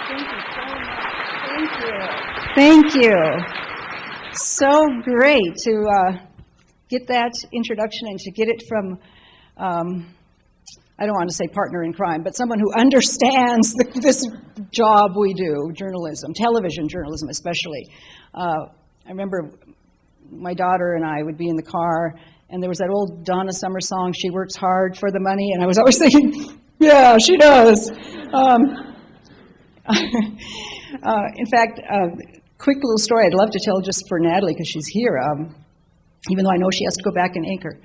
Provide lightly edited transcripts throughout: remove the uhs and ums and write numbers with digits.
Thank you. Thank you. So great to get that introduction and to get it from, I don't want to say partner in crime, but someone who understands this job we do, journalism, television journalism especially. I remember my daughter and I would be in the car, and there was that old Donna Summer song, "She Works Hard for the Money," and I was always thinking, yeah, she does. In fact, quick little story I'd love to tell just for Natalie, because she's here, even though I know she has to go back and anchor.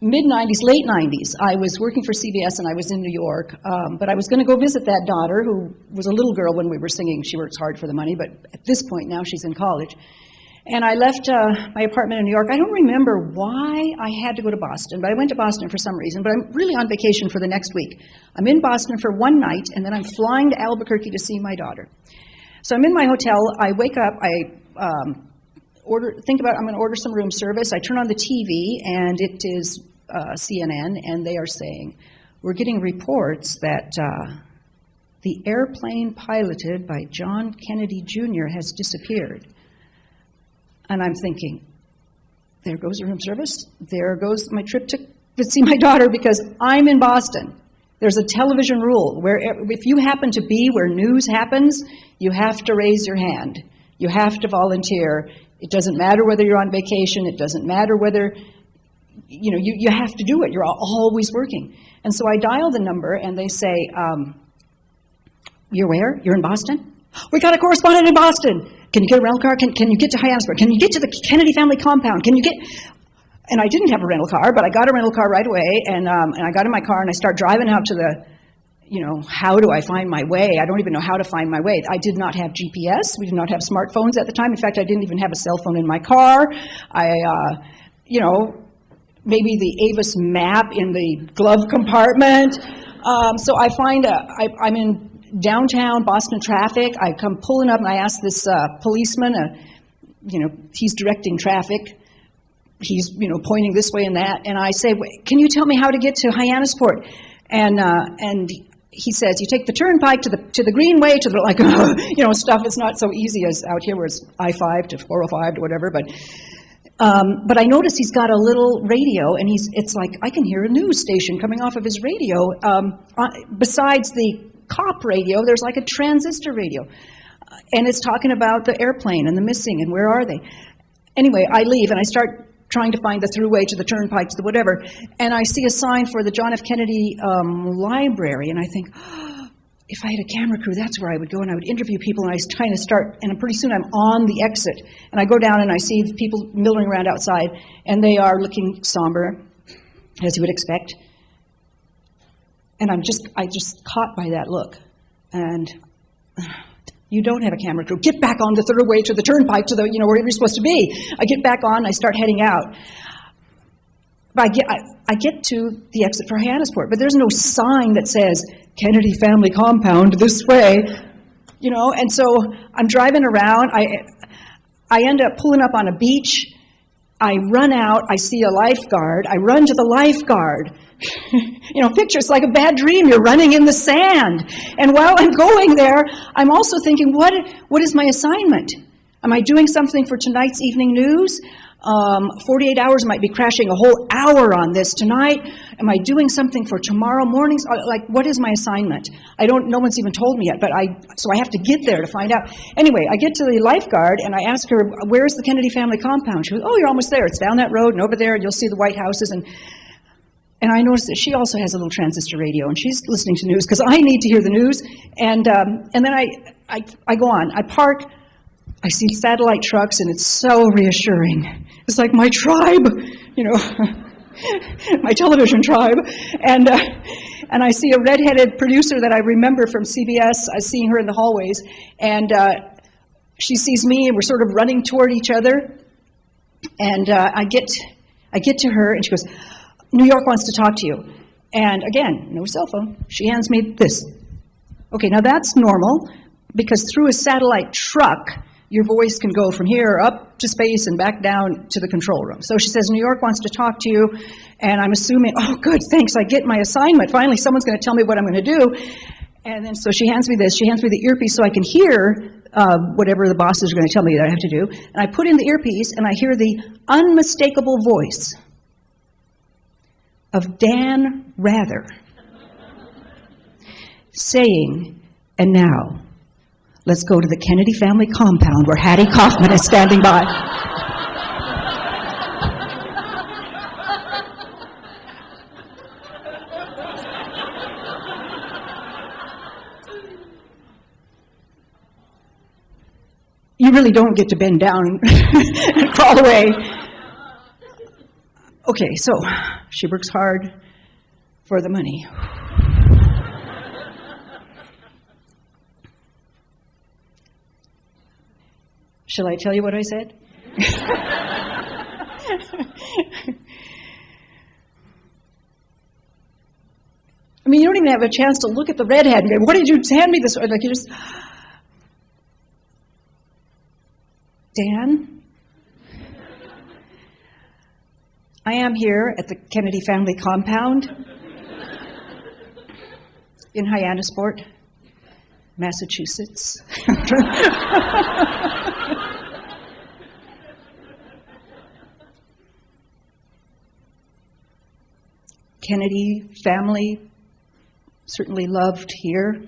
Mid-'90s, late 90s, I was working for CBS and I was in New York, but I was going to go visit that daughter who was a little girl when we were singing "She Works Hard for the Money," but at this point now she's in college. And I left my apartment in New York. I don't remember why I had to go to Boston, but I went to Boston for some reason, but I'm really on vacation for the next week. I'm in Boston for one night, and then I'm flying to Albuquerque to see my daughter. So I'm in my hotel, I wake up, I think about I'm going to order some room service. I turn on the TV, and it is CNN, and they are saying, we're getting reports that the airplane piloted by John Kennedy Jr. has disappeared. And I'm thinking, there goes the room service, there goes my trip to see my daughter, because I'm in Boston. There's a television rule where if you happen to be where news happens, you have to raise your hand. You have to volunteer. It doesn't matter whether you're on vacation. It doesn't matter whether, you have to do it. You're always working. And so I dial the number, and they say, you're where? You're in Boston? We got a correspondent in Boston. Can you get a rental car? Can you get to Hyannisburg? Can you get to the Kennedy family compound? Can you get... And I didn't have a rental car, but I got a rental car right away, and I got in my car, and I start driving out to the, how do I find my way? I don't even know how to find my way. I did not have GPS. We did not have smartphones at the time. In fact, I didn't even have a cell phone in my car. Maybe the Avis map in the glove compartment. So I find I'm in downtown Boston traffic. I come pulling up, and I ask this policeman, he's directing traffic. He's, pointing this way and that, and I say, can you tell me how to get to Hyannisport? And he says, you take the turnpike to the Greenway, to the, stuff. It's not so easy as out here where it's I-5 to 405 to whatever, but I notice he's got a little radio, and it's like, I can hear a news station coming off of his radio. Besides the cop radio, there's like a transistor radio, and it's talking about the airplane and the missing and where are they. Anyway, I leave, and I start trying to find the throughway to the turnpike to the whatever, and I see a sign for the John F. Kennedy library, and I think, if I had a camera crew, that's where I would go, and I would interview people, and I was trying to start, and pretty soon I'm on the exit, and I go down, and I see people milling around outside, and they are looking somber, as you would expect, and I just caught by that look, and you don't have a camera crew. Get back on the throughway to the turnpike to the, where you're supposed to be. I get back on, I start heading out. But I get to the exit for Hyannisport, but there's no sign that says, Kennedy family compound this way, and so I'm driving around. I end up pulling up on a beach. I run out, I see a lifeguard. I run to the lifeguard. Pictures like a bad dream. You're running in the sand. And while I'm going there, I'm also thinking, what is my assignment? Am I doing something for tonight's evening news? 48 hours might be crashing a whole hour on this tonight. Am I doing something for tomorrow morning's? What is my assignment? No one's even told me yet, so I have to get there to find out. Anyway, I get to the lifeguard, and I ask her, where's the Kennedy family compound? She goes, oh, you're almost there. It's down that road and over there, and you'll see the White Houses. And I noticed that she also has a little transistor radio, and she's listening to news, because I need to hear the news. And then I go on. I park. I see satellite trucks, and it's so reassuring. It's like my tribe, my television tribe. And I see a redheaded producer that I remember from CBS. I see her in the hallways, and she sees me, and we're sort of running toward each other. And I get to her, and she goes, New York wants to talk to you. And again, no cell phone. She hands me this. Okay, now that's normal, because through a satellite truck, your voice can go from here up to space and back down to the control room. So she says, New York wants to talk to you, and I'm assuming, oh, good, thanks, I get my assignment. Finally, someone's going to tell me what I'm going to do. And then so she hands me this. She hands me the earpiece so I can hear whatever the bosses are going to tell me that I have to do. And I put in the earpiece, and I hear the unmistakable voice of Dan Rather saying, "And now, let's go to the Kennedy family compound where Hattie Kauffman is standing by." You really don't get to bend down and crawl away. Okay, so she works hard for the money. Shall I tell you what I said? I mean, you don't even have a chance to look at the redhead and go, "What did you hand me this?" Like, you just, Dan, I am here at the Kennedy family compound in Hyannisport, Massachusetts. Kennedy family, certainly loved here.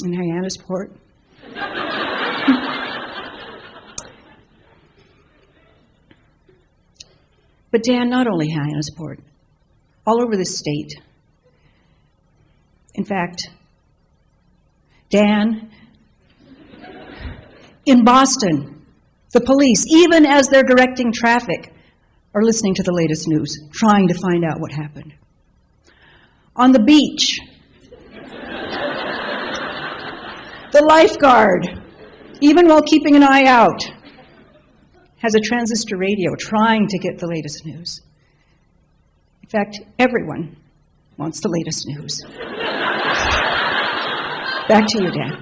In Hyannisport. But Dan, not only Hyannisport, all over the state. In fact, Dan, in Boston, the police, even as they're directing traffic, are listening to the latest news, trying to find out what happened. On the beach, the lifeguard, even while keeping an eye out, has a transistor radio trying to get the latest news. In fact, everyone wants the latest news. Back to you, Dan.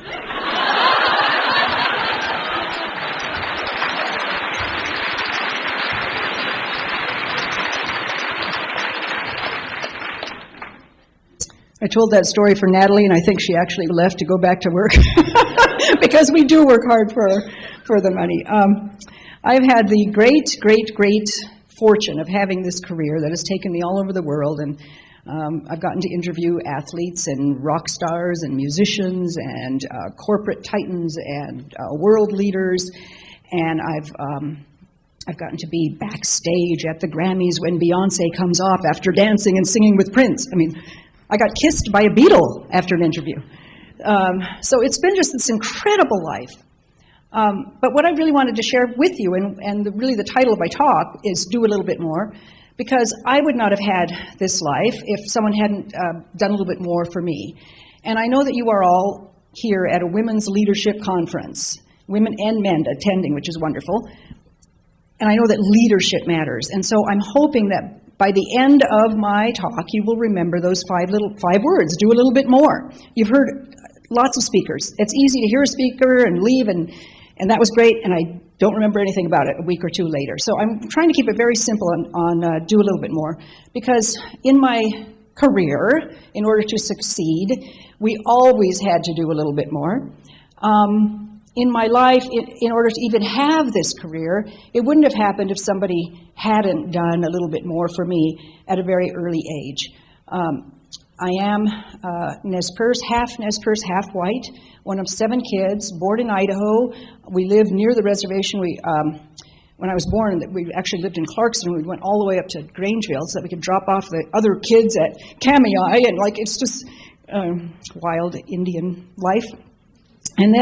I told that story for Natalie, and I think she actually left to go back to work because we do work hard for the money. I've had the great fortune of having this career that has taken me all over the world, and I've gotten to interview athletes and rock stars and musicians and corporate titans and world leaders, and I've gotten to be backstage at the Grammys when Beyonce comes off after dancing and singing with Prince. I mean, I got kissed by a Beatle after an interview. So it's been just this incredible life. But what I really wanted to share with you, and really the title of my talk is Do a Little Bit More, because I would not have had this life if someone hadn't done a little bit more for me. And I know that you are all here at a women's leadership conference, women and men attending, which is wonderful. And I know that leadership matters. And so I'm hoping that by the end of my talk, you will remember those five words, do a little bit more. You've heard lots of speakers. It's easy to hear a speaker and leave, and that was great, and I don't remember anything about it a week or two later. So I'm trying to keep it very simple on do a little bit more, because in my career, in order to succeed, we always had to do a little bit more. In my life, in order to even have this career, it wouldn't have happened if somebody hadn't done a little bit more for me at a very early age. I am Nez Perce, half white, one of 7 kids, born in Idaho. We lived near the reservation. When I was born, we actually lived in Clarkson. We went all the way up to Grangeville so that we could drop off the other kids at Kamei, and it's just wild Indian life. And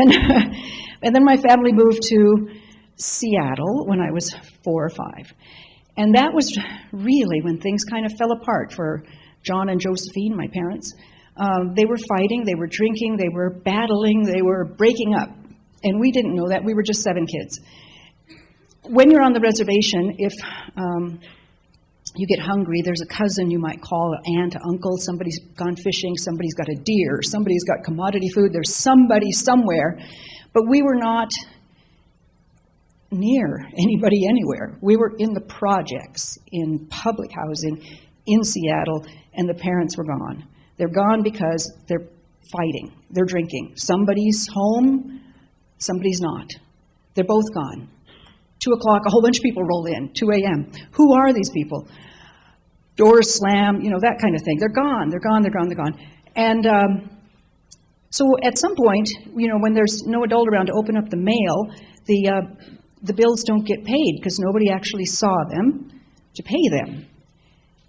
then my family moved to Seattle when I was 4 or 5. And that was really when things kind of fell apart for John and Josephine, my parents. They were fighting, they were drinking, they were battling, they were breaking up. And we didn't know that. We were just 7 kids. When you're on the reservation, if you get hungry, there's a cousin you might call, an aunt, uncle, somebody's gone fishing, somebody's got a deer, somebody's got commodity food, there's somebody somewhere. But we were not near anybody anywhere. We were in the projects, in public housing, in Seattle, and the parents were gone. They're gone because they're fighting, they're drinking. Somebody's home, somebody's not. They're both gone. 2 o'clock, a whole bunch of people roll in, 2 a.m. Who are these people? Doors slam, that kind of thing. They're gone, they're gone, they're gone, they're gone. And so at some point, when there's no adult around to open up the mail, the bills don't get paid because nobody actually saw them to pay them.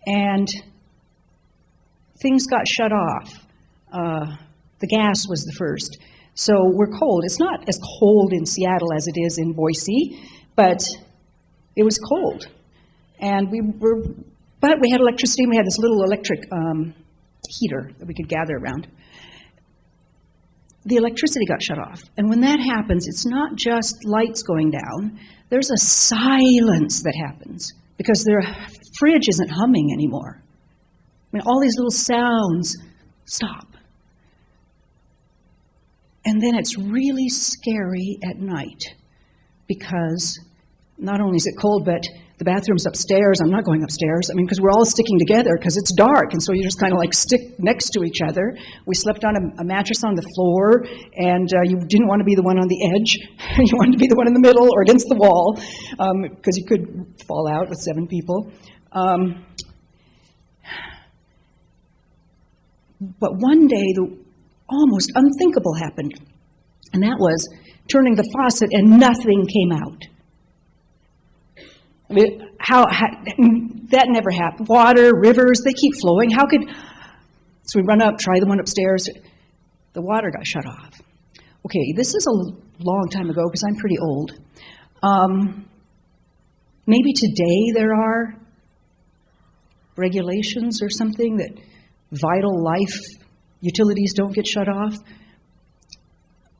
And things got shut off. The gas was the first. So we're cold. It's not as cold in Seattle as it is in Boise, but it was cold. And but we had electricity, and we had this little electric heater that we could gather around. The electricity got shut off. And when that happens, it's not just lights going down. There's a silence that happens because their fridge isn't humming anymore. I mean, all these little sounds stop. And then it's really scary at night because not only is it cold, but the bathroom's upstairs. I'm not going upstairs. I mean, because we're all sticking together because it's dark. And so you just kind of like stick next to each other. We slept on a mattress on the floor, and you didn't want to be the one on the edge. You wanted to be the one in the middle or against the wall because you could fall out with 7 people. But one day, the almost unthinkable happened. And that was turning the faucet and nothing came out. I mean, how that never happened. Water, rivers, they keep flowing. So we run up, try the one upstairs. The water got shut off. Okay, this is a long time ago because I'm pretty old. Maybe today there are regulations or something that vital life utilities don't get shut off.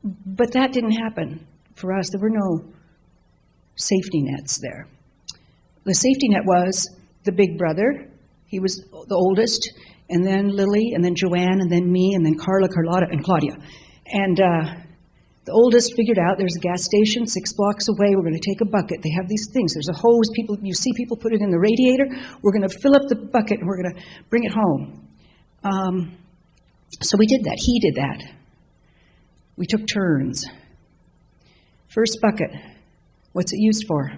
But that didn't happen for us. There were no safety nets there. The safety net was the big brother. He was the oldest, and then Lily, and then Joanne, and then me, and then Carla, Carlotta, and Claudia. And the oldest figured out there's a gas station 6 blocks away. We're going to take a bucket. They have these things. There's a hose. You see people put it in the radiator. We're going to fill up the bucket, and we're going to bring it home. So we did that. He did that. We took turns. First bucket. What's it used for?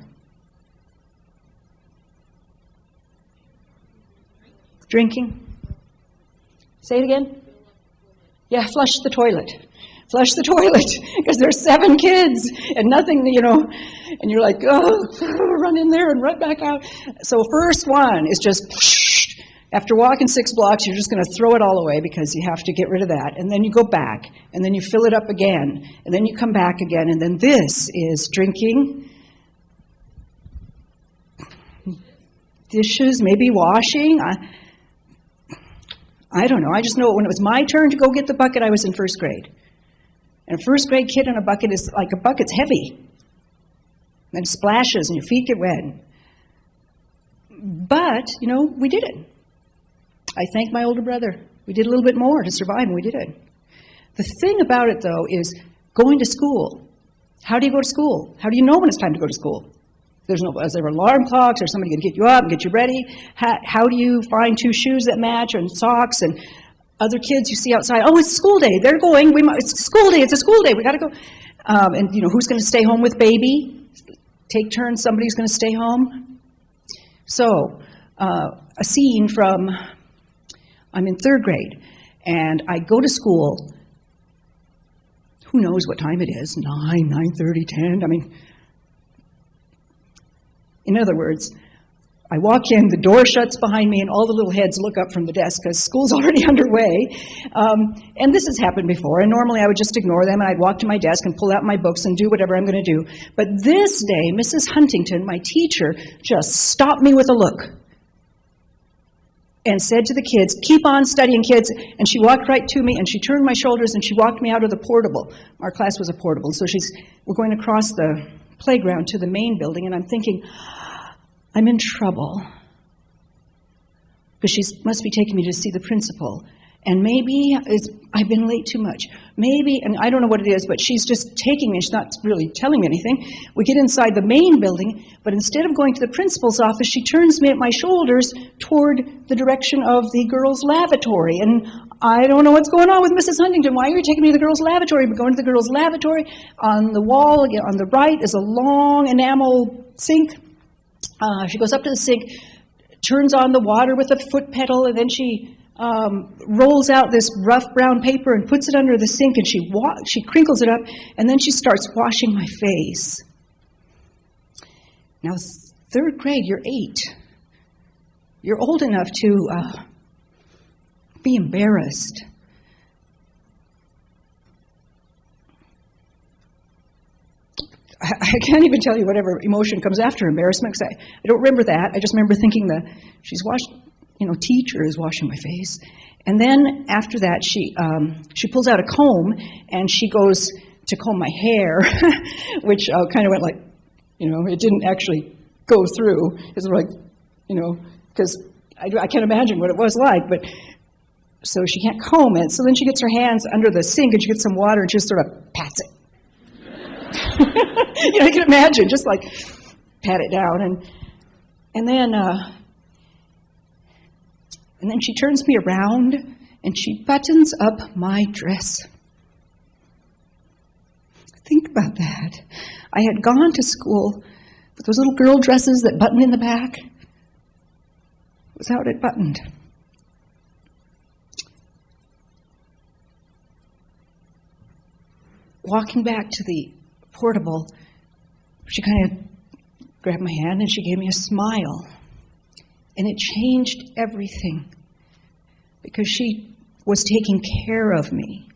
Drinking? Say it again? Yeah, flush the toilet. Flush the toilet, because there's 7 kids and nothing, and you're like, oh, run in there and run back out. So first one is just, after walking 6 blocks, you're just going to throw it all away because you have to get rid of that. And then you go back, and then you fill it up again, and then you come back again, and then this is drinking, dishes, maybe washing. I don't know. I just know when it was my turn to go get the bucket, I was in 1st grade. And a 1st grade kid in a bucket is like a bucket's heavy. And it splashes and your feet get wet. But, we did it. I thank my older brother. We did a little bit more to survive, and we did it. The thing about it, though, is going to school. How do you go to school? How do you know when it's time to go to school? Is there alarm clocks, or somebody going to get you up and get you ready? How do you find 2 shoes that match, and socks, and other kids you see outside? Oh, it's school day. They're going. It's school day. It's a school day. We got to go. And who's going to stay home with baby? Take turns. Somebody's going to stay home. So, a scene from. I'm in 3rd grade, and I go to school. Who knows what time it is? 9, 9:30, 10. I mean. In other words, I walk in, the door shuts behind me, and all the little heads look up from the desk because school's already underway. And this has happened before, and normally I would just ignore them, and I'd walk to my desk and pull out my books and do whatever I'm going to do. But this day, Mrs. Huntington, my teacher, just stopped me with a look and said to the kids, keep on studying, kids. And she walked right to me, and she turned my shoulders, and she walked me out of the portable. Our class was a portable, so we're going across the playground to the main building, and I'm thinking, I'm in trouble because she must be taking me to see the principal. And maybe I've been late too much. Maybe, and I don't know what it is, but she's just taking me. She's not really telling me anything. We get inside the main building, but instead of going to the principal's office, she turns me at my shoulders toward the direction of the girls' lavatory. And I don't know what's going on with Mrs. Huntington. Why are you taking me to the girls' lavatory? We're going to the girls' lavatory. On the wall, on the right, is a long enamel sink. She goes up to the sink, turns on the water with a foot pedal, and then she rolls out this rough brown paper and puts it under the sink, and she crinkles it up, and then she starts washing my face. Now, third grade, you're 8. You're old enough to be embarrassed. I can't even tell you whatever emotion comes after embarrassment, because I don't remember that. I just remember thinking she's washed, teacher is washing my face. And then after that, she pulls out a comb, and she goes to comb my hair, which kind of went like, it didn't actually go through. It's like, because I can't imagine what it was like, but so she can't comb it. So then she gets her hands under the sink, and she gets some water, and she just sort of pats it. I can imagine, just like pat it down, and then she turns me around and she buttons up my dress. Think about that. I had gone to school with those little girl dresses that button in the back. Without it buttoned. Walking back to the portable, she kind of grabbed my hand and she gave me a smile. And it changed everything, because she was taking care of me.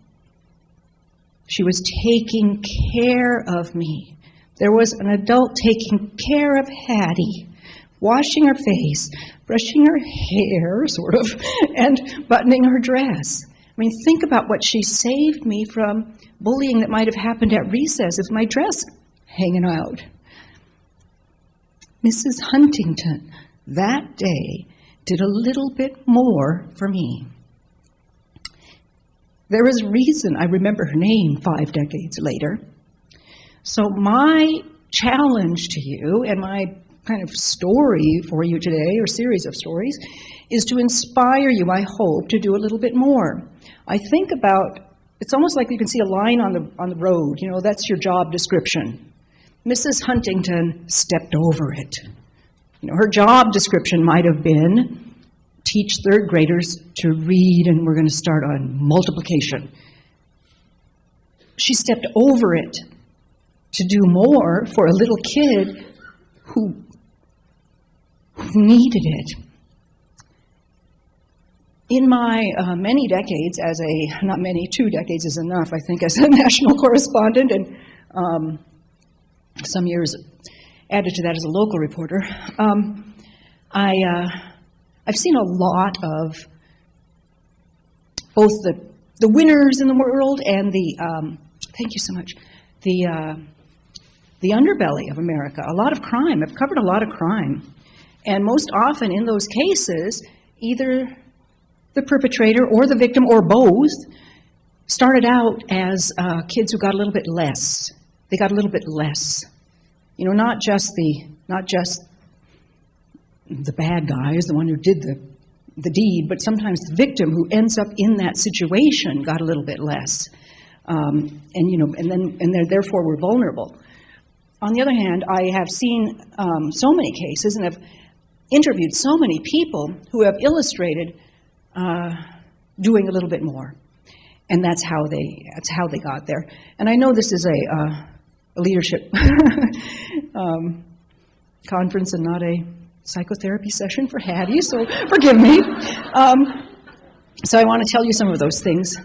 She was taking care of me. There was an adult taking care of Hattie, washing her face, brushing her hair, sort of, and buttoning her dress. I mean, think about what she saved me from bullying that might have happened at recess if my dress hanging out. Mrs. Huntington, that day, did a little bit more for me. There is a reason I remember her name 5 decades later. So my challenge to you, and my kind of story for you today, or series of stories, is to inspire you, I hope, to do a little bit more. I think about, it's almost like you can see a line on the road, that's your job description. Mrs. Huntington stepped over it. Her job description might have been, teach third graders to read, and we're going to start on multiplication. She stepped over it to do more for a little kid who needed it. In my many decades as not many, 2 decades is enough, I think, as a national correspondent, and some years added to that as a local reporter, I've seen a lot of both the winners in the world and thank you so much, the underbelly of America, a lot of crime. I've covered a lot of crime. And most often in those cases, either the perpetrator or the victim or both started out as kids who got a little bit less. They got a little bit less. Not just the bad guy is the one who did the deed, but sometimes the victim who ends up in that situation got a little bit less, and therefore were vulnerable. On the other hand, I have seen so many cases and have interviewed so many people who have illustrated doing a little bit more, and that's how they got there. And I know this is a leadership conference and not a psychotherapy session for Hattie, so forgive me. So I want to tell you some of those things.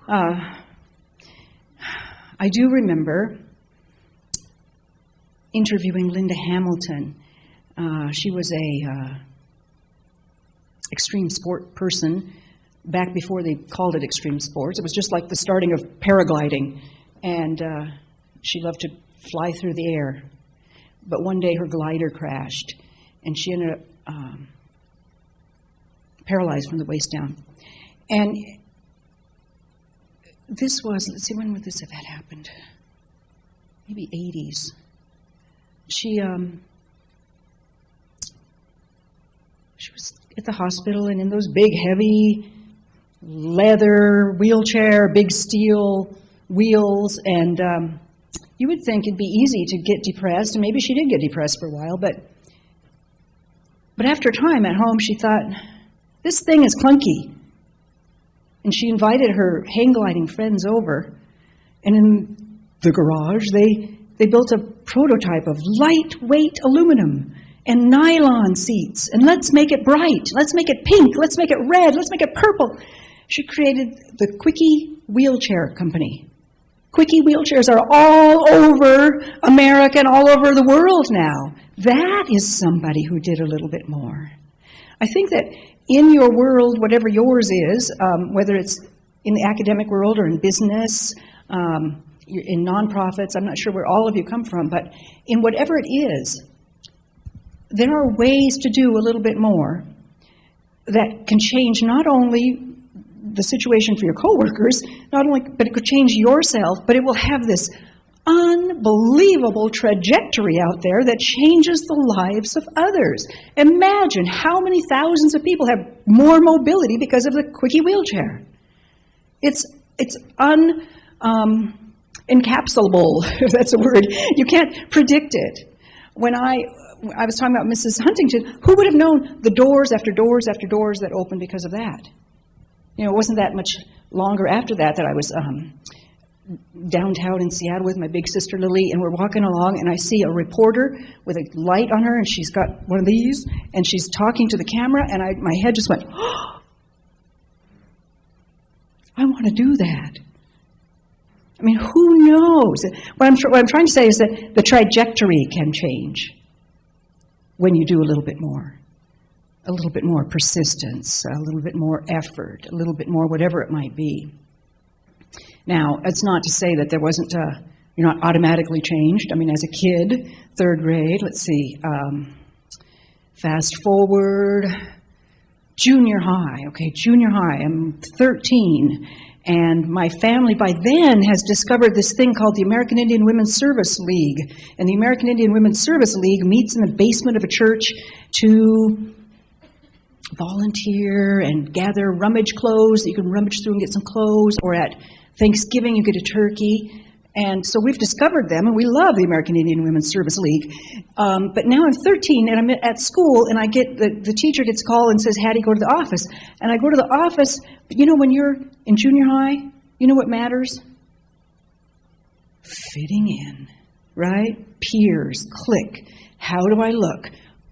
I do remember interviewing Linda Hamilton. She was a extreme sport person back before they called it extreme sports. It was just like the starting of paragliding, and she loved to fly through the air. But one day her glider crashed, and she ended up paralyzed from the waist down. And this was, let's see, when would this have had happened? Maybe 80s. She was at the hospital, and in those big, heavy leather wheelchair, big steel wheels, and you would think it'd be easy to get depressed, and maybe she did get depressed for a while, but after a time at home, she thought, this thing is clunky. And she invited her hang gliding friends over, and in the garage, they built a prototype of lightweight aluminum and nylon seats, and let's make it bright, let's make it pink, let's make it red, let's make it purple. She created the Quickie Wheelchair Company. Quickie wheelchairs are all over America and all over the world now. That is somebody who did a little bit more. I think that in your world, whatever yours is, whether it's in the academic world or in business, in nonprofits, I'm not sure where all of you come from, but in whatever it is, there are ways to do a little bit more that can change not only the situation for your coworkers, but it could change yourself, but it will have this unbelievable trajectory out there that changes the lives of others. Imagine how many thousands of people have more mobility because of the Quickie wheelchair. It's encapsulable, if that's a word. You can't predict it. When I was talking about Mrs. Huntington, who would have known the doors after doors after doors that opened because of that? You know, it wasn't that much longer after that I was downtown in Seattle with my big sister Lily, and we're walking along, and I see a reporter with a light on her, and she's got one of these, and she's talking to the camera, and my head just went, oh, I want to do that. I mean, who knows? What I'm trying to say is that the trajectory can change when you do a little bit more. A little bit more persistence, a little bit more effort, a little bit more whatever it might be. Now, it's not to say that there wasn't, you're not automatically changed. I mean, as a kid, third grade, let's see, fast forward, junior high. Okay, junior high, I'm 13. And my family by then has discovered this thing called the American Indian Women's Service League. And the American Indian Women's Service League meets in the basement of a church to volunteer and gather rummage clothes that you can rummage through and get some clothes, or at Thanksgiving you get a turkey. And so we've discovered them, and we love the American Indian Women's Service League. But now I'm 13, and I'm at school, and I get the teacher gets called and says, Hattie, go to the office. And I go to the office, but you know, when you're in junior high, you know what matters? Fitting in, right? Peers, click. How do I look?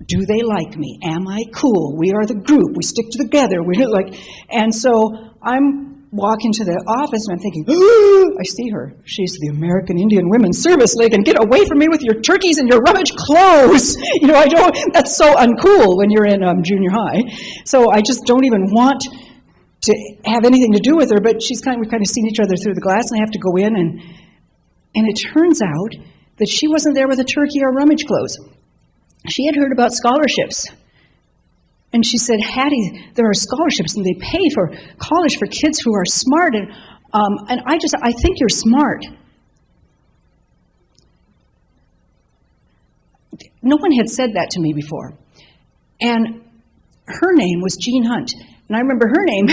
Do they like me? Am I cool? We are the group. We stick together. We're like, and so I'm walking to the office and I'm thinking, oh, I see her. She's the American Indian Women's Service League, and get away from me with your turkeys and your rummage clothes. You know, that's so uncool when you're in junior high. So I just don't even want to have anything to do with her, but we've kind of seen each other through the glass, and I have to go in, and it turns out that she wasn't there with a turkey or rummage clothes. She had heard about scholarships. And she said, Hattie, there are scholarships, and they pay for college for kids who are smart. And I think you're smart. No one had said that to me before. And her name was Jean Hunt. And I remember her name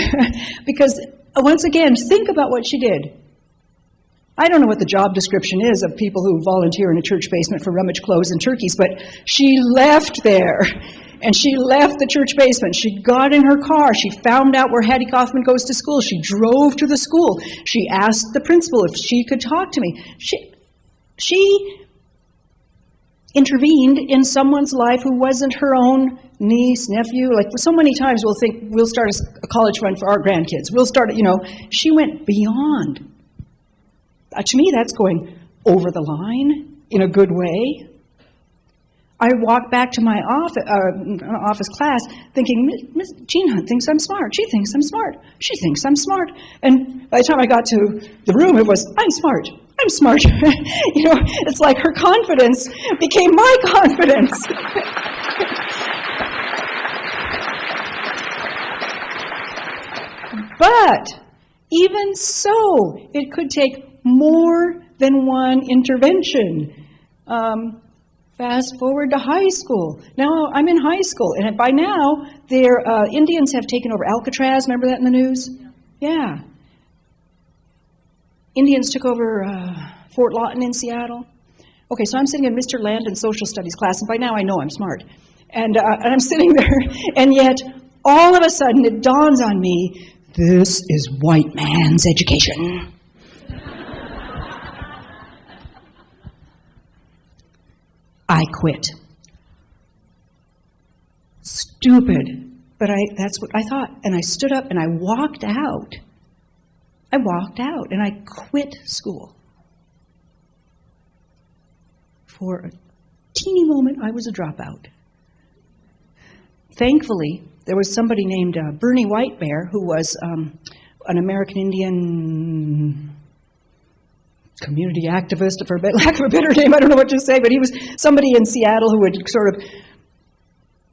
because, once again, think about what she did. I don't know what the job description is of people who volunteer in a church basement for rummage clothes and turkeys, but she left there, and she left the church basement. She got in her car. She found out where Hattie Kauffman goes to school. She drove to the school. She asked the principal if she could talk to me. She intervened in someone's life who wasn't her own niece, nephew. Like, so many times we'll think we'll start a college fund for our grandkids. We'll start, she went beyond. To me, that's going over the line in a good way. I walked back to my office class thinking, Miss Jean Hunt thinks I'm smart. She thinks I'm smart. She thinks I'm smart. And by the time I got to the room, it was, I'm smart. I'm smart. It's like her confidence became my confidence. But Even so, it could take more than one intervention. Fast forward to high school. Now I'm in high school, and by now, Indians have taken over Alcatraz. Remember that in the news? Yeah. Indians took over Fort Lawton in Seattle. Okay, so I'm sitting in Mr. Landon's social studies class, and by now I know I'm smart. And I'm sitting there, and yet all of a sudden it dawns on me, this is white man's education. I quit. Stupid, but that's what I thought. And I stood up and I walked out. And I quit school. For a teeny moment, I was a dropout. Thankfully, there was somebody named Bernie Whitebear, who was an American Indian community activist, for lack of a better name, I don't know what to say, but he was somebody in Seattle who would sort of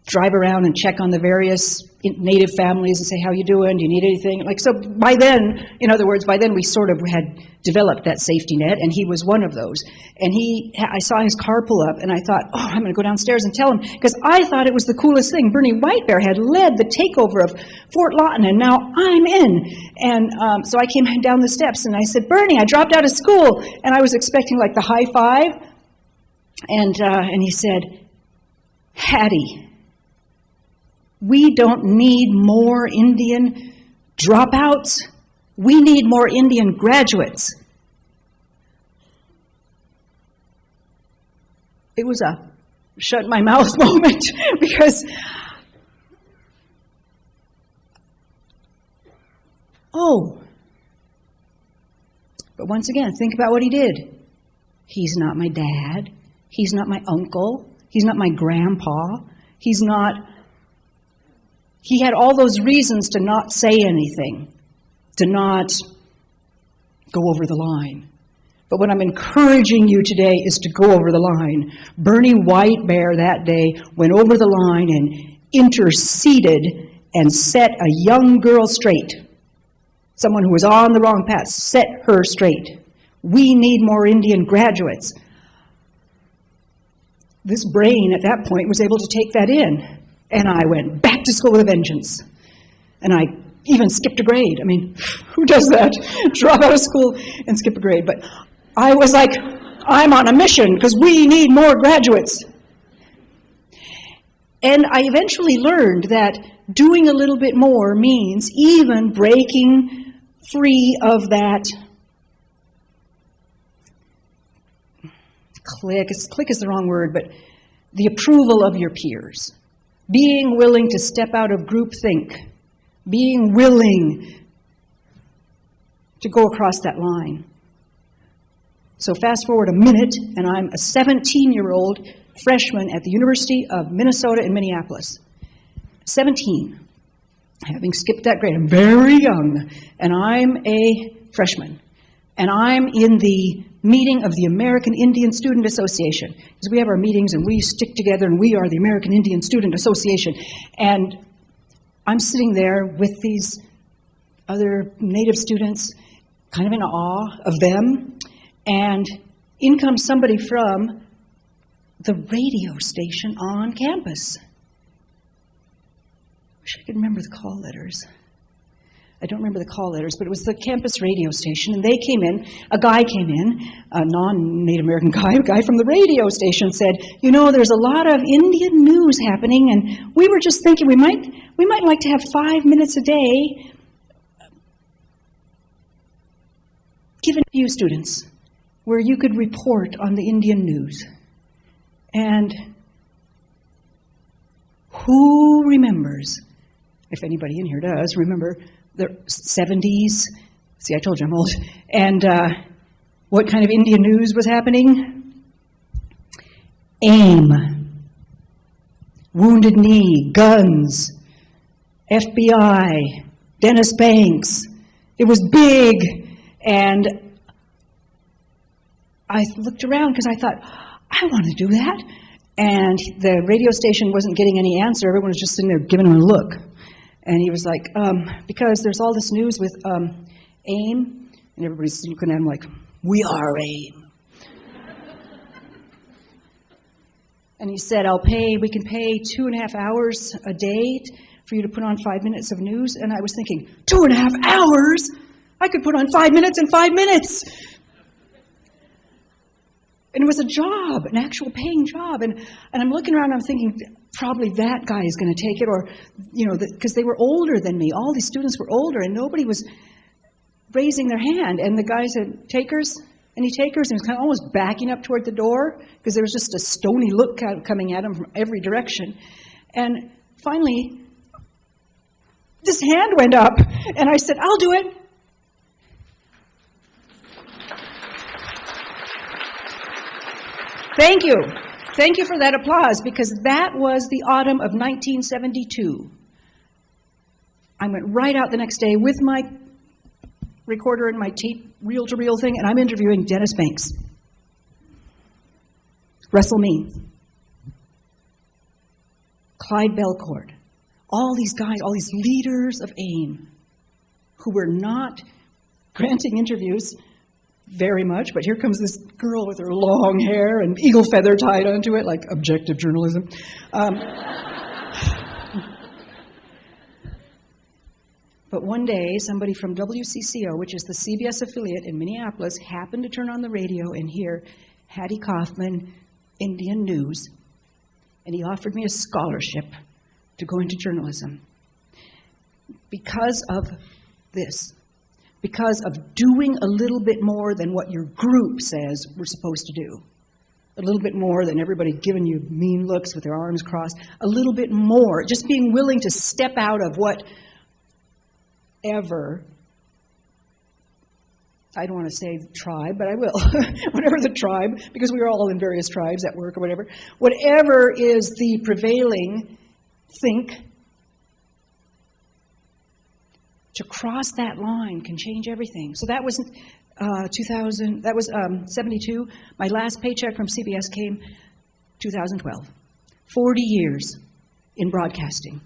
drive around and check on the various native families and say, how you doing? Do you need anything? So by then, in other words, by then we sort of had developed that safety net, and he was one of those. And I saw his car pull up, and I thought, oh, I'm going to go downstairs and tell him, because I thought it was the coolest thing. Bernie Whitebear had led the takeover of Fort Lawton, and now I'm in. And so I came down the steps, and I said, Bernie, I dropped out of school. And I was expecting the high five. And he said, Hattie, we don't need more Indian dropouts. We need more Indian graduates. It was a shut my mouth moment because, but once again, think about what he did. He's not my dad. He's not my uncle. He's not my grandpa. He had all those reasons to not say anything, to not go over the line. But what I'm encouraging you today is to go over the line. Bernie Whitebear that day went over the line and interceded and set a young girl straight. Someone who was on the wrong path, set her straight. We need more Indian graduates. This brain at that point was able to take that in. And I went back to school with a vengeance. And I even skipped a grade. I mean, who does that? Drop out of school and skip a grade. But I was like, I'm on a mission because we need more graduates. And I eventually learned that doing a little bit more means even breaking free of that clique is the wrong word, but the approval of your peers. Being willing to step out of groupthink, being willing to go across that line. So fast forward a minute, and I'm a 17-year-old freshman at the University of Minnesota in Minneapolis. 17, having skipped that grade. I'm very young, and I'm a freshman. And I'm in the meeting of the American Indian Student Association, because we have our meetings and we stick together and we are the American Indian Student Association. And I'm sitting there with these other Native students, kind of in awe of them, and in comes somebody from the radio station on campus. Wish I could remember the call letters. I don't remember the call letters, but it was the campus radio station, and they came in, a guy came in, a non-Native American guy, a guy from the radio station said, you know, there's a lot of Indian news happening, and we were just thinking we might like to have 5 minutes a day given to you students where you could report on the Indian news. And who remembers, if anybody in here does, remember the 70s, see, I told you I'm old, and what kind of Indian news was happening? AIM, Wounded Knee, guns, FBI, Dennis Banks. It was big, and I looked around because I thought, I want to do that. And the radio station wasn't getting any answer. Everyone was just sitting there giving him a look. And he was like, because there's all this news with AIM? And everybody's looking at him like, we are AIM. And he said, we can pay 2.5 hours a day for you to put on 5 minutes of news. And I was thinking, 2.5 hours? I could put on 5 minutes in 5 minutes. And it was a job, an actual paying job. And I'm looking around and I'm thinking, probably that guy is going to take it, or, because they were older than me. All these students were older and nobody was raising their hand. And the guy said, takers? Any takers? And he was kind of almost backing up toward the door because there was just a stony look coming at him from every direction. And finally, this hand went up and I said, I'll do it. Thank you. Thank you for that applause, because that was the autumn of 1972. I went right out the next day with my recorder and my tape reel-to-reel thing, and I'm interviewing Dennis Banks, Russell Means, Clyde Belcourt, all these guys, all these leaders of AIM who were not granting interviews very much, but here comes this girl with her long hair and eagle feather tied onto it, like objective journalism. But one day, somebody from WCCO, which is the CBS affiliate in Minneapolis, happened to turn on the radio and hear Hattie Kauffman, Indian News, and he offered me a scholarship to go into journalism. Because of this, because of doing a little bit more than what your group says we're supposed to do, a little bit more than everybody giving you mean looks with their arms crossed, a little bit more, just being willing to step out of whatever, I don't want to say tribe, but I will, whatever the tribe, because we are all in various tribes at work or whatever is the prevailing think, to cross that line can change everything. So that was 72. My last paycheck from CBS came 2012. 40 years in broadcasting.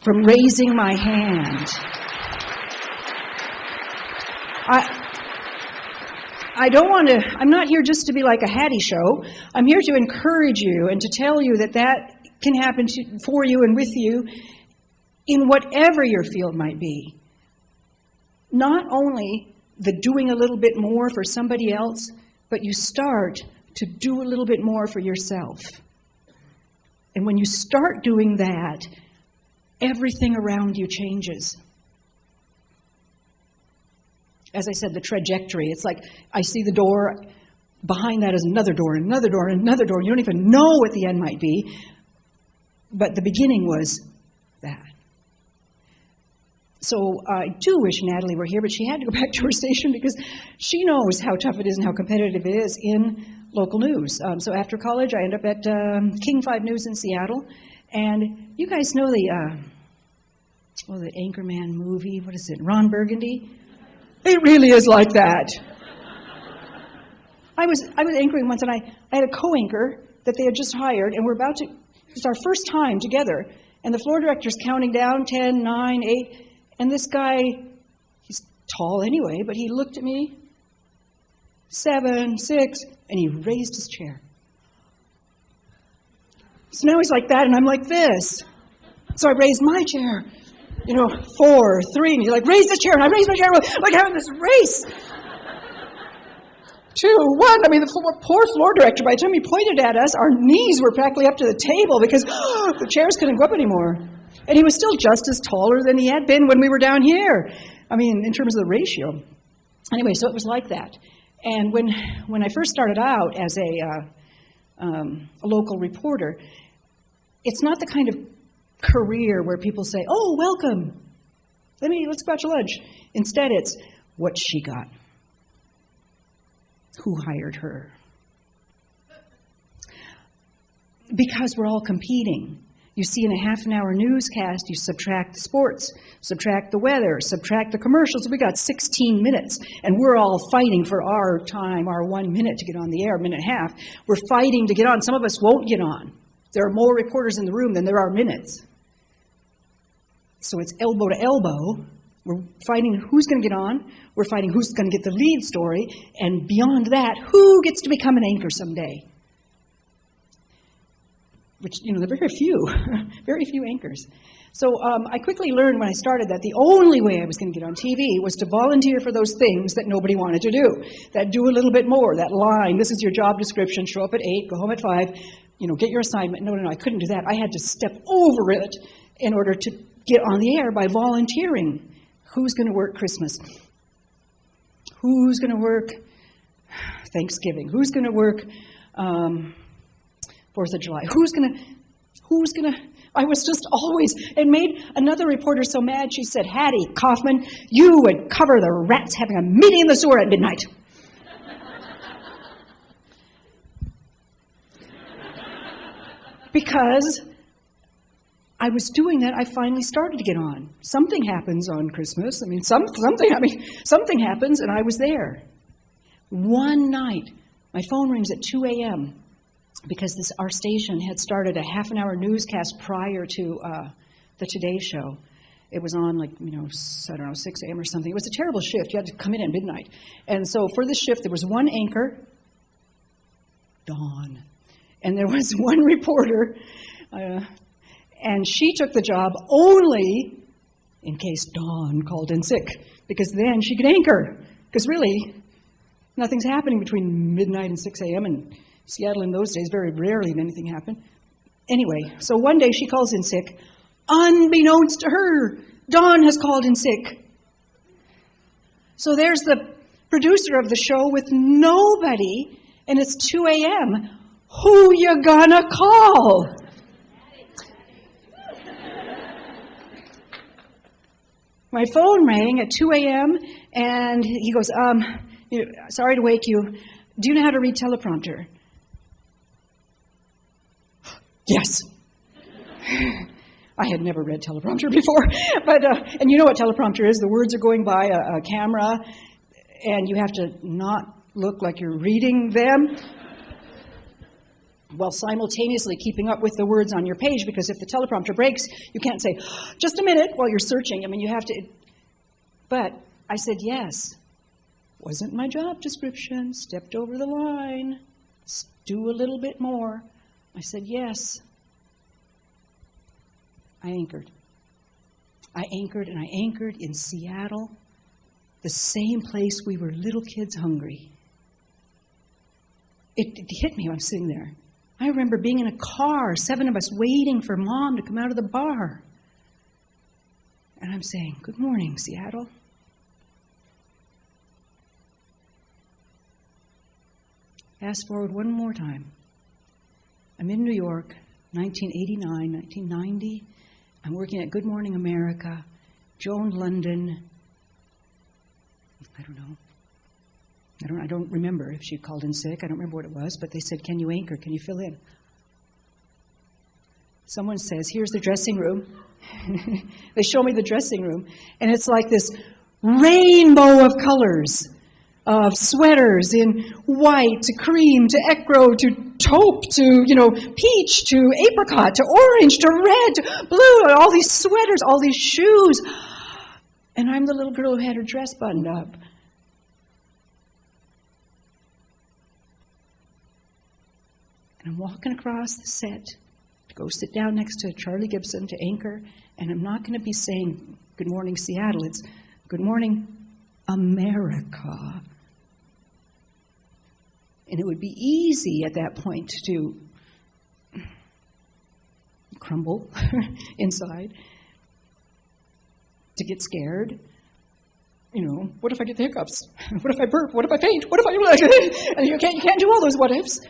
From raising my hand. I'm not here just to be like a Hattie show. I'm here to encourage you and to tell you that can happen for you and with you in whatever your field might be. Not only the doing a little bit more for somebody else, but you start to do a little bit more for yourself. And when you start doing that, everything around you changes. As I said, the trajectory. It's like I see the door, behind that is another door, another door, another door. You don't even know what the end might be. But the beginning was that. So I do wish Natalie were here, but she had to go back to her station because she knows how tough it is and how competitive it is in local news. So after college, I ended up at King 5 News in Seattle. And you guys know the Anchorman movie, what is it, Ron Burgundy? It really is like that. I was anchoring once, and I had a co-anchor that they had just hired, and it's our first time together, and the floor director's counting down, 10, 9, 8, and this guy, he's tall anyway, but he looked at me, 7, 6, and he raised his chair. So now he's like that, and I'm like this. So I raised my chair, 4, 3, and he's like, raise the chair, and I raised my chair, like having this race. 2, 1, the poor floor director, by the time he pointed at us, our knees were practically up to the table because the chairs couldn't go up anymore. And he was still just as taller than he had been when we were down here. In terms of the ratio. Anyway, so it was like that. And when I first started out as a local reporter, it's not the kind of career where people say, oh, welcome, let's go out to lunch. Instead, it's what she got. Who hired her? Because we're all competing. You see, in a half-an-hour newscast, you subtract the sports, subtract the weather, subtract the commercials. We got 16 minutes, and we're all fighting for our time, our 1 minute to get on the air, a minute and a half. We're fighting to get on. Some of us won't get on. There are more reporters in the room than there are minutes. So it's elbow to elbow We're fighting who's going to get on. We're fighting who's going to get the lead story. And beyond that, who gets to become an anchor someday? Which, there are very few anchors. So I quickly learned when I started that the only way I was going to get on TV was to volunteer for those things that nobody wanted to do. That do a little bit more, that line, this is your job description, show up at 8, go home at 5, get your assignment. No, I couldn't do that. I had to step over it in order to get on the air by volunteering. Who's going to work Christmas? Who's going to work Thanksgiving? Who's going to work 4th of July? Who's going to, I was just always, it made another reporter so mad, she said, Hattie Kauffman, you would cover the rats having a meeting in the sewer at midnight. Because I was doing that, I finally started to get on. Something happens on Christmas. Something happens, and I was there. One night, my phone rings at 2 a.m. because our station had started a half-an-hour newscast prior to the Today Show. It was on 6 a.m. or something. It was a terrible shift. You had to come in at midnight. And so for this shift, there was one anchor, Dawn, and there was one reporter, and she took the job only in case Dawn called in sick, because then she could anchor. Because really, nothing's happening between midnight and 6 a.m. in Seattle in those days. Very rarely did anything happen. Anyway, so one day she calls in sick. Unbeknownst to her, Dawn has called in sick. So there's the producer of the show with nobody, and it's 2 a.m. Who you gonna call? My phone rang at 2 a.m. and he goes, sorry to wake you. Do you know how to read teleprompter? Yes. I had never read teleprompter before, but and you know what teleprompter is. The words are going by a camera, and you have to not look like you're reading them while simultaneously keeping up with the words on your page, because if the teleprompter breaks, you can't say, just a minute, while you're searching. You have to. But I said yes. Wasn't my job description. Stepped over the line. Do a little bit more. I said yes. I anchored. I anchored, and I anchored in Seattle, the same place we were little kids hungry. It hit me when I was sitting there. I remember being in a car, 7 of us waiting for Mom to come out of the bar. And I'm saying, good morning, Seattle. Fast forward one more time. I'm in New York, 1989, 1990. I'm working at Good Morning America, Joan London. I don't know. I don't remember if she called in sick. I don't remember what it was, but they said, can you anchor? Can you fill in? Someone says, here's the dressing room. They show me the dressing room, and it's like this rainbow of colors, of sweaters in white to cream to ecro to taupe to, peach to apricot to orange to red to blue, and all these sweaters, all these shoes. And I'm the little girl who had her dress buttoned up. And I'm walking across the set to go sit down next to Charlie Gibson to anchor, and I'm not going to be saying, good morning, Seattle. It's, good morning, America. And it would be easy at that point to crumble inside, to get scared. What if I get the hiccups? What if I burp? What if I faint? What if I... And you can't do all those what ifs.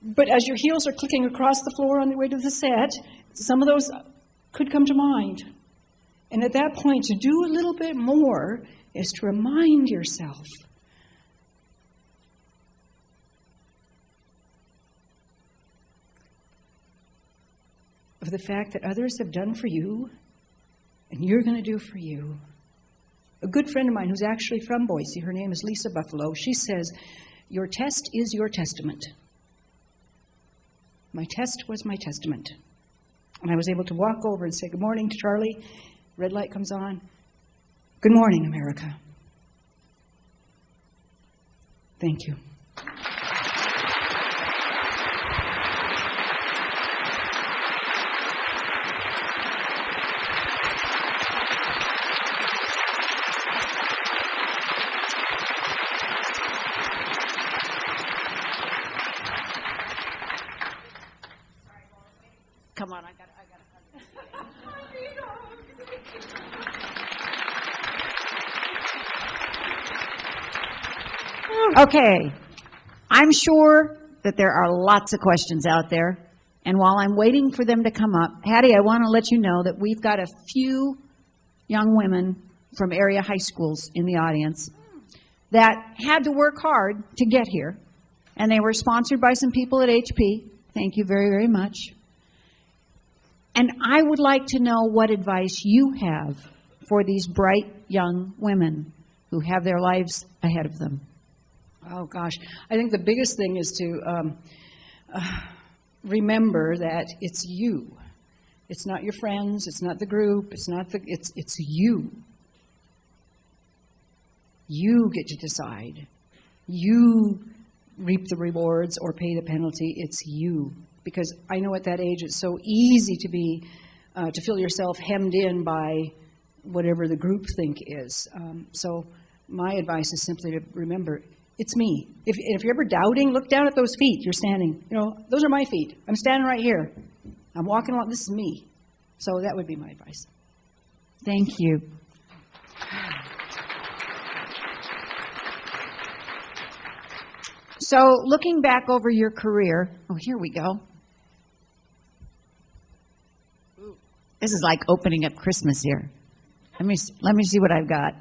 But as your heels are clicking across the floor on the way to the set, some of those could come to mind. And at that point, to do a little bit more is to remind yourself of the fact that others have done for you, and you're going to do for you. A good friend of mine who's actually from Boise, her name is Lisa Buffalo, she says, your test is your testament. My test was my testament. And I was able to walk over and say good morning to Charlie. Red light comes on. Good morning, America. Thank you. Come on, I got Okay, I'm sure that there are lots of questions out there, and while I'm waiting for them to come up, Hattie, I want to let you know that we've got a few young women from area high schools in the audience that had to work hard to get here, and they were sponsored by some people at HP. Thank you very, very much. And I would like to know what advice you have for these bright young women who have their lives ahead of them. Oh, gosh. I think the biggest thing is to remember that it's you. It's not your friends. It's not the group. It's you. You get to decide. You reap the rewards or pay the penalty. It's you. Because I know at that age it's so easy to feel yourself hemmed in by whatever the group think is. So my advice is simply to remember, it's me. If you're ever doubting, look down at those feet you're standing. You know, those are my feet. I'm standing right here. I'm walking along. This is me. So that would be my advice. Thank you. So looking back over your career, oh, here we go. This is like opening up Christmas here. Let me see what I've got.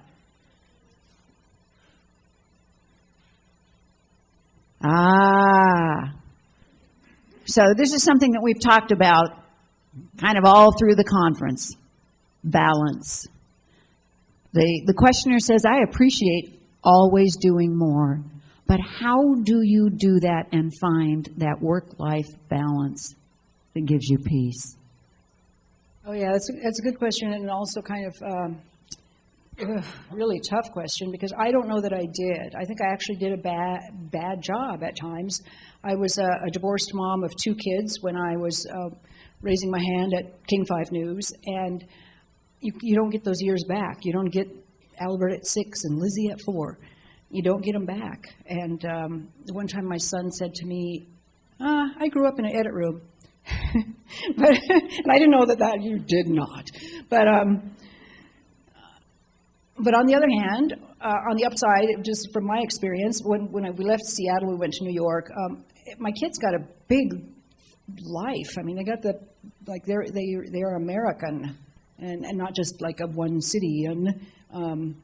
So this is something that we've talked about kind of all through the conference. Balance. The questioner says, I appreciate always doing more, but how do you do that and find that work-life balance that gives you peace? Oh yeah, that's a good question, and also kind of really tough question, because I don't know that I did. I think I actually did a bad job at times. I was a divorced mom of 2 kids when I was raising my hand at King 5 News, and you don't get those years back. You don't get Albert at 6 and Lizzie at 4. You don't get them back. And one time my son said to me, I grew up in an edit room. And I didn't know that you did not. But on the other hand, on the upside, just from my experience, when we left Seattle, we went to New York. My kids got a big life. I mean, they got they're American, and not just like of one city. And I'm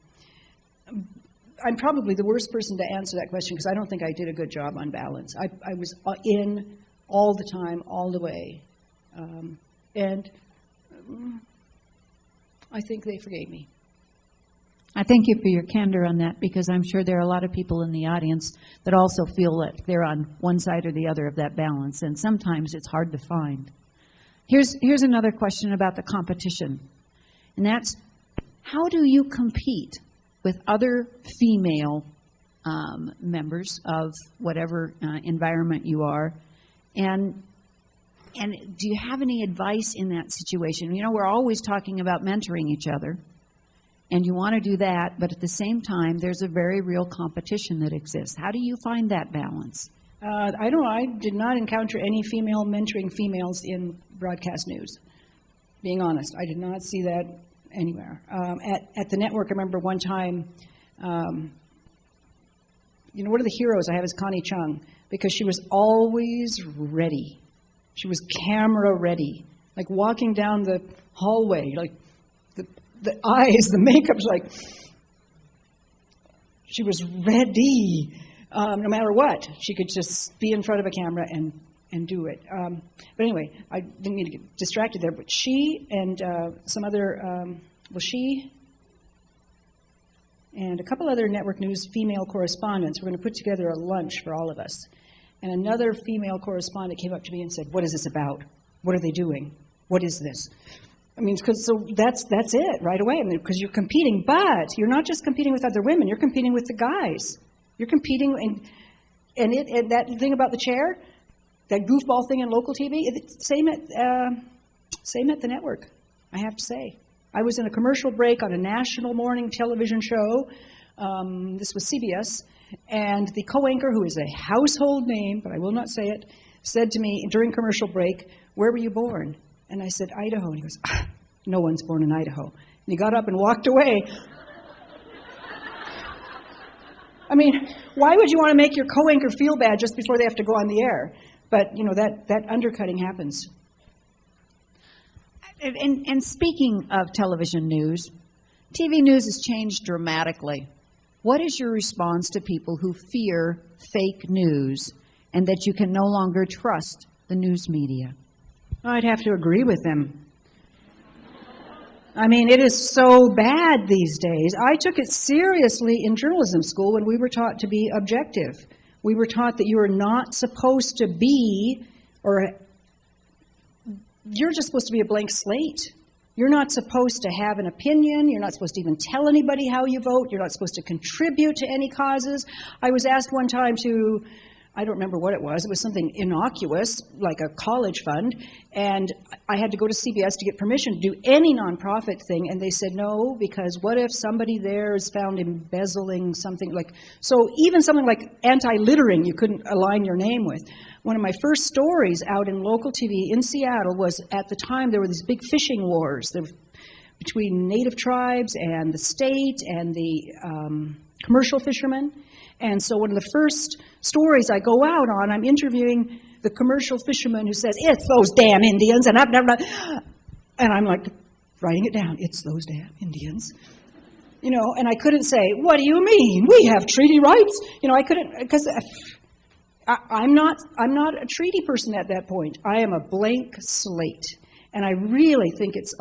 probably the worst person to answer that question, because I don't think I did a good job on balance. I was in all the time, all the way. And I think they forgave me. I thank you for your candor on that, because I'm sure there are a lot of people in the audience that also feel that they're on one side or the other of that balance, and sometimes it's hard to find. Here's another question about the competition, and that's, how do you compete with other female members of whatever environment you are, and do you have any advice in that situation? You know, we're always talking about mentoring each other, and you want to do that, but at the same time, there's a very real competition that exists. How do you find that balance? I don't know. I did not encounter any female mentoring females in broadcast news, being honest. I did not see that anywhere. At the network, I remember one time, one of the heroes I have is Connie Chung, because she was always ready. She was camera ready, like walking down the hallway, like the eyes, the makeup's like, she was ready, no matter what. She could just be in front of a camera and do it. But anyway, I didn't mean to get distracted there, but she and some other, she and a couple other network news female correspondents were going to put together a lunch for all of us. And another female correspondent came up to me and said, "What is this about? What are they doing? What is this?" I mean, so that's it right away. I mean, because you're competing, but you're not just competing with other women. You're competing with the guys. You're competing, and that thing about the chair, that goofball thing in local TV, same at the network. I have to say, I was in a commercial break on a national morning television show. This was CBS, and the co-anchor, who is a household name, but I will not say it, said to me during commercial break, "Where were you born?" And I said, "Idaho." And he goes, "No one's born in Idaho." And he got up and walked away. I mean, why would you want to make your co-anchor feel bad just before they have to go on the air? But, you know, that undercutting happens. And speaking of television news, TV news has changed dramatically. What is your response to people who fear fake news and that you can no longer trust the news media? I'd have to agree with them. I mean, it is so bad these days. I took it seriously in journalism school when we were taught to be objective. We were taught that you are not supposed to be, or you're just supposed to be a blank slate. You're not supposed to have an opinion. You're not supposed to even tell anybody how you vote. You're not supposed to contribute to any causes. I was asked one time to, I don't remember what it was something innocuous, like a college fund, and I had to go to CBS to get permission to do any nonprofit thing, and they said no, because what if somebody there is found embezzling something like, so even something like anti-littering you couldn't align your name with. One of my first stories out in local TV in Seattle was, at the time, there were these big fishing wars between native tribes and the state and the commercial fishermen. And so one of the first stories I go out on, I'm interviewing the commercial fisherman who says, "It's those damn Indians," and and I'm like writing it down, "It's those damn Indians." You know, and I couldn't say, "What do you mean? We have treaty rights." You know, I couldn't, because I'm not a treaty person at that point. I am a blank slate. And I really think it's